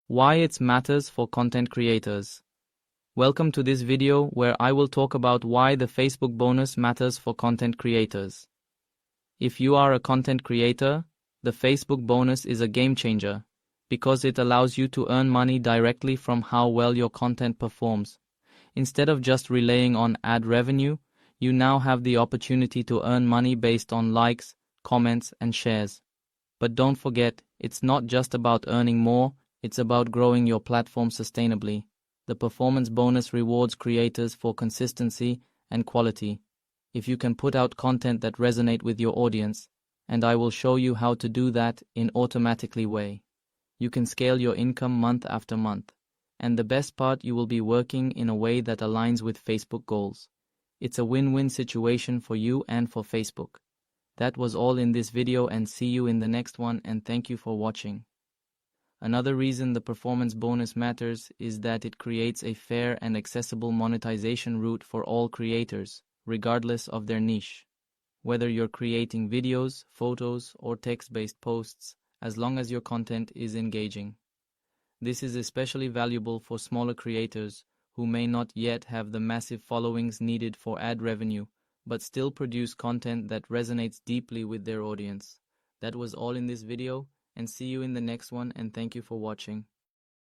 Why it matters for content creators. Welcome to this video where I will talk about why the Facebook bonus matters for content creators. If you are a content creator, the Facebook bonus is a game changer because it allows you to earn money directly from how well your content performs. Instead of just relying on ad revenue, you now have the opportunity to earn money based on likes, comments, and shares. But don't forget, it's not just about earning more, it's about growing your platform sustainably. The performance bonus rewards creators for consistency and quality. If you can put out content that resonate with your audience, and I will show you how to do that in automatically way. You can scale your income month after month. And the best part, you will be working in a way that aligns with Facebook goals. It's a win-win situation for you and for Facebook. That was all in this video, and see you in the next one, and thank you for watching. Another reason the performance bonus matters is that it creates a fair and accessible monetization route for all creators, regardless of their niche. Whether you're creating videos, photos, or text-based posts, as long as your content is engaging. This is especially valuable for smaller creators who may not yet have the massive followings needed for ad revenue, but still produce content that resonates deeply with their audience. That was all in this video, and see you in the next one, and thank you for watching.